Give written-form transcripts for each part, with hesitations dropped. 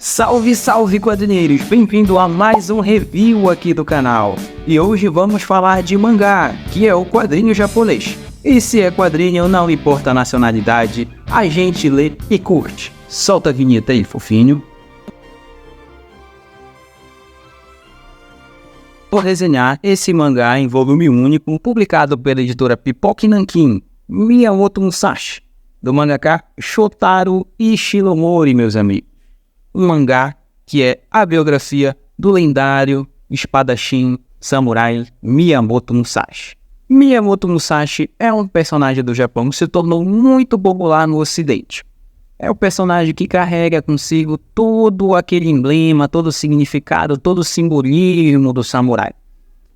Salve, salve quadrinheiros! Bem-vindo a mais um review aqui do canal. E hoje vamos falar de mangá, que é o quadrinho japonês. E se é quadrinho, não importa a nacionalidade, a gente lê e curte. Solta a vinheta aí, fofinho. Vou resenhar esse mangá em volume único, publicado pela editora Pipoque Nankin, Miyamoto Musashi, do mangaka Shotaro Ishimori, meus amigos. Um mangá que é a biografia do lendário espadachim samurai Miyamoto Musashi. Miyamoto Musashi é um personagem do Japão que se tornou muito popular no ocidente. É o personagem que carrega consigo todo aquele emblema, todo o significado, todo o simbolismo do samurai.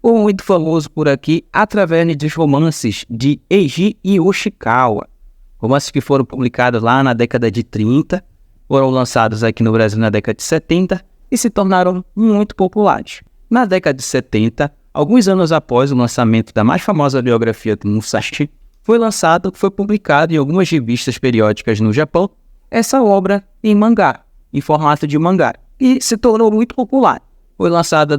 Foi muito famoso por aqui através dos romances de Eiji Yoshikawa. Romances que foram publicados lá na década de 30, foram lançados aqui no Brasil na década de 70 e se tornaram muito populares. Na década de 70, alguns anos após o lançamento da mais famosa biografia do Musashi, foi publicado em algumas revistas periódicas no Japão essa obra em mangá, em formato de mangá, e se tornou muito popular. Foi lançada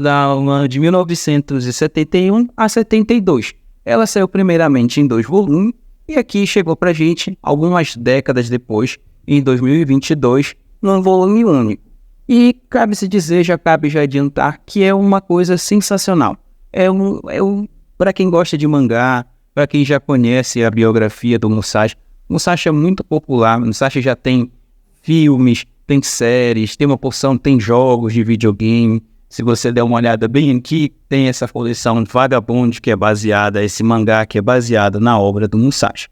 de 1971 a 72. Ela saiu primeiramente em 2 volumes e aqui chegou pra gente algumas décadas depois, em 2022, num volume único. E cabe-se dizer, cabe adiantar, que é uma coisa sensacional. Para quem gosta de mangá, para quem já conhece a biografia do Musashi, Musashi é muito popular. Musashi já tem filmes, tem séries, tem jogos de videogame. Se você der uma olhada bem aqui, tem essa coleção Vagabond, esse mangá que é baseado na obra do Musashi.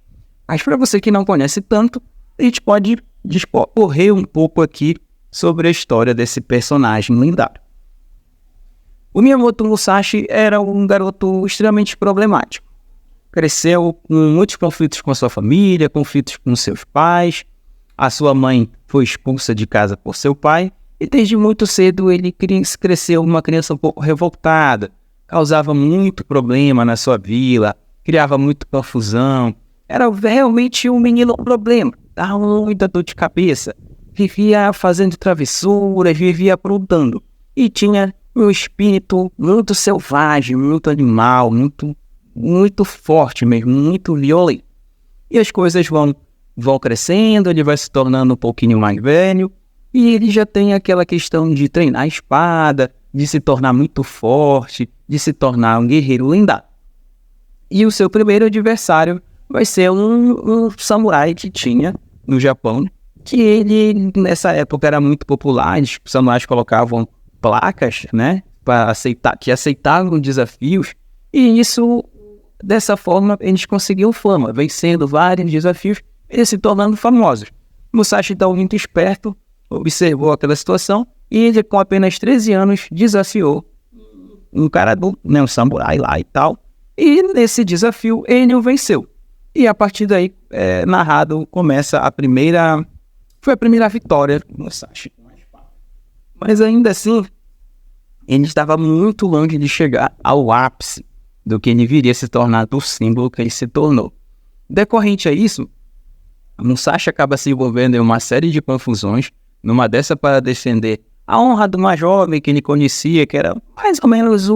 Mas para você que não conhece tanto, a gente pode discorrer um pouco aqui sobre a história desse personagem lendário. O Miyamoto Musashi era um garoto extremamente problemático. Cresceu com muitos conflitos com a sua família, conflitos com seus pais. A sua mãe foi expulsa de casa por seu pai. E desde muito cedo ele cresceu uma criança um pouco revoltada. Causava muito problema na sua vila, criava muita confusão. Era realmente um menino problema. Dava muita dor de cabeça. Vivia fazendo travessuras, vivia aprontando. E tinha um espírito muito selvagem, muito animal, muito forte mesmo, muito violento. E as coisas vão crescendo, ele vai se tornando um pouquinho mais velho, e ele já tem aquela questão de treinar a espada, de se tornar muito forte, de se tornar um guerreiro lendário. E o seu primeiro adversário vai ser um samurai que tinha no Japão, que ele nessa época era muito popular. Os samurais colocavam placas, né, que aceitavam desafios, e dessa forma, eles conseguiam fama, vencendo vários desafios e se tornando famosos. Musashi, então, muito esperto, observou aquela situação e ele, com apenas 13 anos, desafiou um cara adulto, né, um samurai lá e tal. E nesse desafio, ele o venceu. E a partir daí, narrado, começa foi a primeira vitória do Musashi. Mas ainda assim, ele estava muito longe de chegar ao ápice do que ele viria a se tornar, do símbolo que ele se tornou. Decorrente a isso, Musashi acaba se envolvendo em uma série de confusões, numa dessa para defender a honra de uma jovem que ele conhecia, que era mais ou menos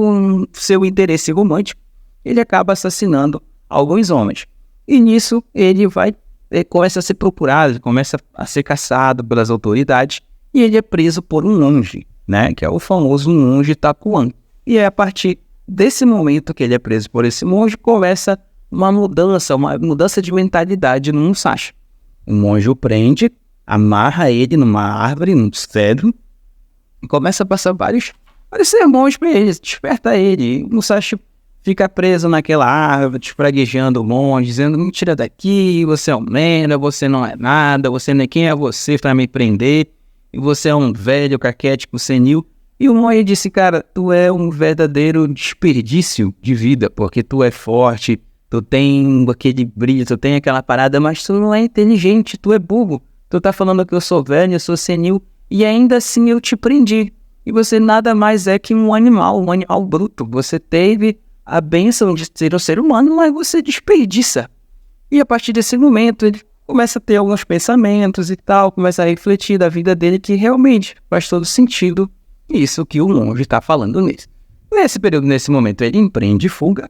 seu interesse romântico. Ele acaba assassinando alguns homens. E nisso ele começa a ser procurado, começa a ser caçado pelas autoridades, e ele é preso por um monge, né, que é o famoso monge Takuan. E é a partir desse momento que ele é preso por esse monge, começa uma mudança de mentalidade no Musashi. O monge o prende, amarra ele numa árvore, num cedro, e começa a passar vários sermões para ele, desperta ele. O Musashi fica preso naquela árvore, espraguejando o monge, dizendo: me tira daqui, você é um merda, você não é nada, você nem quem é você para me prender, e você é um velho caquético senil. E o monge disse: cara, tu é um verdadeiro desperdício de vida, porque tu é forte, tu tem aquele brilho, tu tem aquela parada, mas tu não é inteligente, tu é burro. Tu tá falando que eu sou velho, eu sou senil, e ainda assim eu te prendi. E você nada mais é que um animal bruto. Você teve a bênção de ser um ser humano, mas você desperdiça. E a partir desse momento ele começa a ter alguns pensamentos e tal, começa a refletir da vida dele que realmente faz todo sentido isso que o monge está falando nisso. Nesse período, nesse momento, ele empreende fuga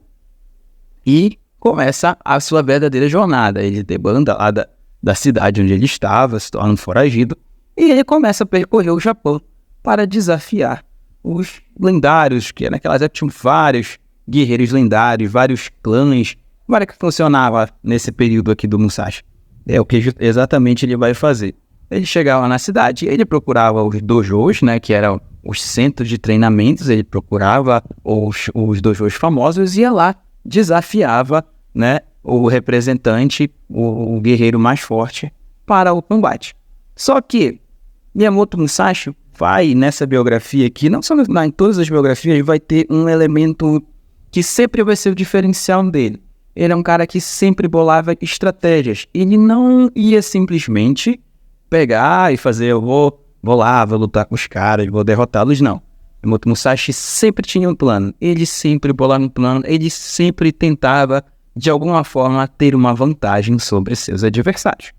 e começa a sua verdadeira jornada. Ele debanda lá da cidade onde ele estava, se torna um foragido, e ele começa a percorrer o Japão para desafiar os lendários, que naquelas épocas tinham vários guerreiros lendários, vários clãs, vários que funcionavam nesse período aqui do Musashi. É o que exatamente ele vai fazer. Ele chegava na cidade, ele procurava os dojos, né, que eram os centros de treinamentos, ele procurava os dojos famosos e ia lá, desafiava, né, o representante, o guerreiro mais forte para o combate. Só que Miyamoto Musashi vai, nessa biografia aqui, não só em todas as biografias, ele vai ter um elemento que sempre vai ser o diferencial dele. Ele é um cara que sempre bolava estratégias. Ele não ia simplesmente pegar e fazer, eu vou lá, vou lutar com os caras, vou derrotá-los, não. Miyamoto Musashi sempre tinha um plano. Ele sempre bolava um plano, ele sempre tentava, de alguma forma, ter uma vantagem sobre seus adversários.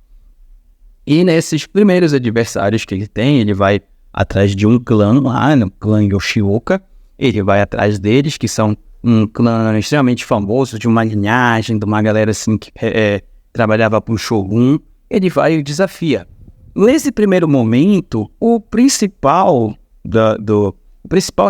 E nesses primeiros adversários que ele tem, ele vai atrás de um clã lá, no clã Yoshioka. Ele vai atrás deles, que são um clã extremamente famoso, de uma linhagem, de uma galera assim que trabalhava para o Shogun. Ele vai e desafia. Nesse primeiro momento, o principal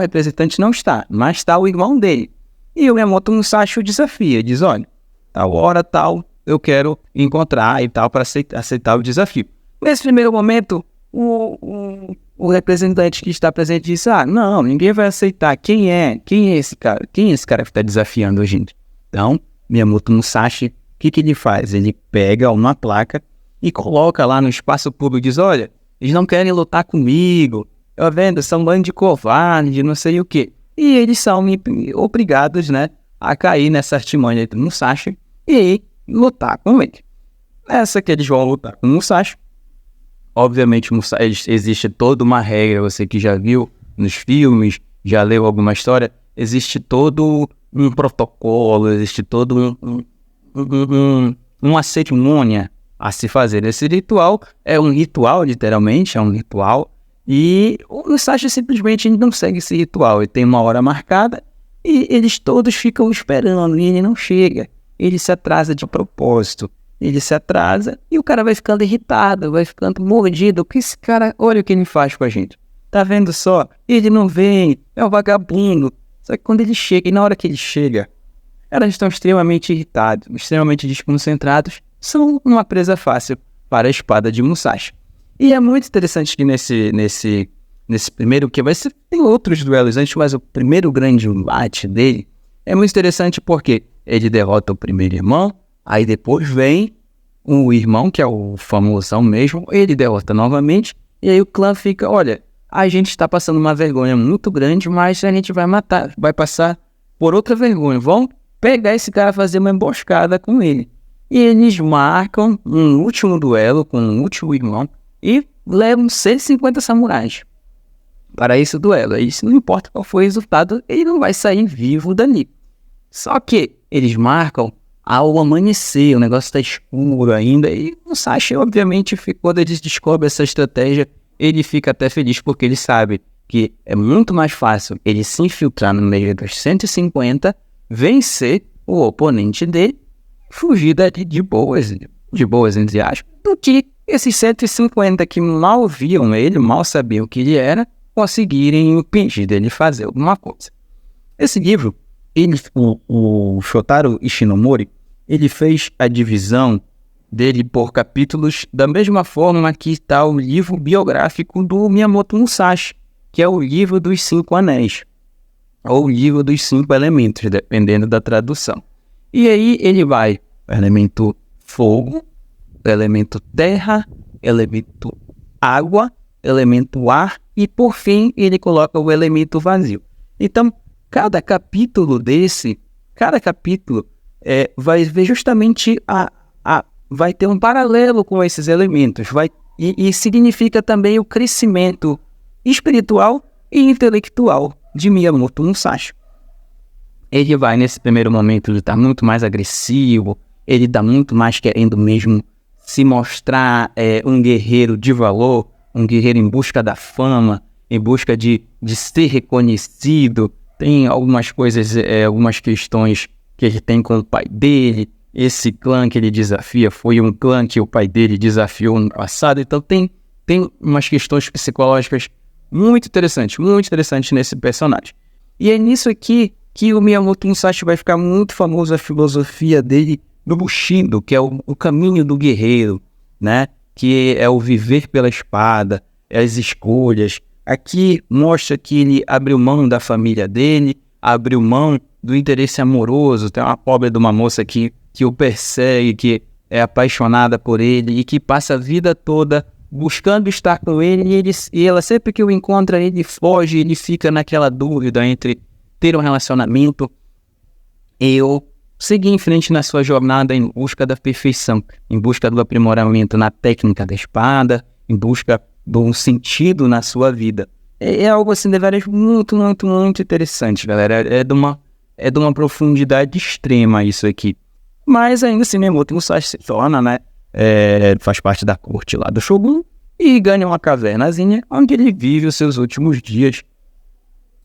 representante não está, mas está o irmão dele. E o Miyamoto Musashi o desafia, diz, olha, tal hora, tal, eu quero encontrar e tal para aceitar o desafio. Nesse primeiro momento, o representante que está presente diz, não, ninguém vai aceitar. Quem é esse cara? Quem é esse cara que está desafiando a gente? Então, Miyamoto Musashi, o que ele faz? Ele pega uma placa e coloca lá no espaço público e diz, olha, eles não querem lutar comigo, eu vendo, são um bando de covarde, não sei o quê. E eles são obrigados, né, a cair nessa artimanha do Musashi e lutar com ele. Essa que eles vão lutar com o Musashi. Obviamente, existe toda uma regra, você que já viu nos filmes, já leu alguma história, existe todo um protocolo, existe todo uma cerimônia a se fazer. Esse ritual é um ritual, literalmente, é um ritual, e o Musashi simplesmente não segue esse ritual. Ele tem uma hora marcada e eles todos ficam esperando e ele não chega. Ele se atrasa de propósito. Ele se atrasa e o cara vai ficando irritado, vai ficando mordido. Porque esse cara, olha o que ele faz com a gente. Tá vendo só? Ele não vem, é um vagabundo. Só que quando ele chega, e na hora que ele chega, elas estão extremamente irritadas, extremamente desconcentrados. São uma presa fácil para a espada de Musashi. E é muito interessante que nesse primeiro, que vai ser, tem outros duelos antes, mas o primeiro grande embate dele é muito interessante porque ele derrota o primeiro irmão, aí depois vem o irmão, que é o famosão mesmo, ele derrota novamente, e aí o clã fica, olha, a gente está passando uma vergonha muito grande, mas a gente vai matar, vai passar por outra vergonha, vão pegar esse cara, fazer uma emboscada com ele. E eles marcam um último duelo com um último irmão e levam 150 samurais para esse duelo. Isso não importa qual for o resultado, ele não vai sair vivo dali. Só que eles marcam ao amanhecer, o negócio está escuro ainda, e o Musashi, obviamente, quando ele descobre essa estratégia, ele fica até feliz, porque ele sabe que é muito mais fácil ele se infiltrar no meio dos 150, vencer o oponente dele, fugir dali de boas, entre aspas, do que esses 150 que mal viam ele, mal sabiam o que ele era, conseguirem impedir dele fazer alguma coisa. Esse livro, o Shotaro Ishinomori, ele fez a divisão dele por capítulos da mesma forma que está o livro biográfico do Miyamoto Musashi, que é o livro dos 5 anéis, ou o livro dos 5 elementos, dependendo da tradução. E aí ele vai elemento fogo, elemento terra, elemento água, elemento ar, e por fim ele coloca o elemento vazio. Então, cada capítulo vai ver justamente vai ter um paralelo com esses elementos, e significa também o crescimento espiritual e intelectual de Miyamoto Musashi. Ele vai, nesse primeiro momento, ele está muito mais agressivo, ele está muito mais querendo mesmo se mostrar um guerreiro de valor, um guerreiro em busca da fama, em busca de ser reconhecido. Tem algumas coisas, algumas questões que ele tem com o pai dele. Esse clã que ele desafia foi um clã que o pai dele desafiou no passado. Então tem umas questões psicológicas muito interessantes nesse personagem. E é nisso aqui que o Miyamoto Musashi vai ficar muito famoso, a filosofia dele do Bushido, que é o caminho do guerreiro, né? Que é o viver pela espada, as escolhas. Aqui mostra que ele abriu mão da família dele, abriu mão do interesse amoroso. Tem uma pobre de uma moça que o persegue, que é apaixonada por ele e que passa a vida toda buscando estar com ele, e ela sempre que o encontra, ele foge, ele fica naquela dúvida entre ter um relacionamento ou seguir em frente na sua jornada em busca da perfeição, em busca do aprimoramento na técnica da espada, em busca de um sentido na sua vida. É algo assim, de veras, muito interessante, galera. É de uma profundidade extrema isso aqui. Mas ainda assim, Miyamoto Musashi se torna, né? Faz parte da corte lá do Shogun e ganha uma cavernazinha onde ele vive os seus últimos dias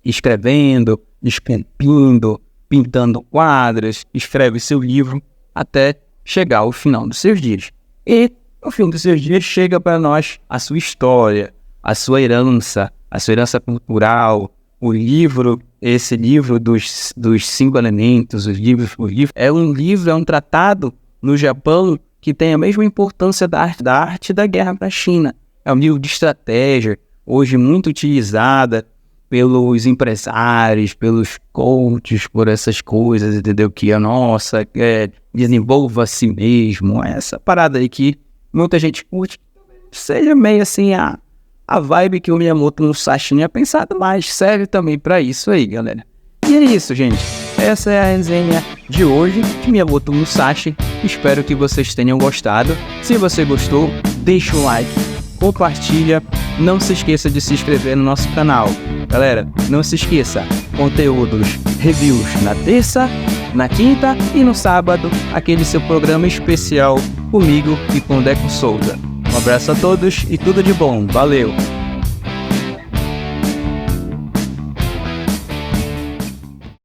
escrevendo, esculpindo, pintando quadros, escreve seu livro até chegar ao final dos seus dias. E no fim dos seus dias chega para nós a sua história, a sua herança cultural, o livro, esse livro dos 5 elementos, o livro é um tratado no Japão que tem a mesma importância da arte da guerra para a China. É um livro de estratégia, hoje muito utilizada pelos empresários, pelos coaches, por essas coisas, entendeu? Que desenvolva a si mesmo, essa parada aí que muita gente curte, seja meio assim a vibe que o Miyamoto Musashi tinha pensado, mas serve também para isso aí, galera. E é isso, gente. Essa é a resenha de hoje de Miyamoto Musashi. Espero que vocês tenham gostado. Se você gostou, deixa um like, compartilha. Não se esqueça de se inscrever no nosso canal. Galera, não se esqueça, conteúdos, reviews na terça, na quinta e no sábado, aquele seu programa especial comigo e com o Deco Souza. Um abraço a todos e tudo de bom. Valeu!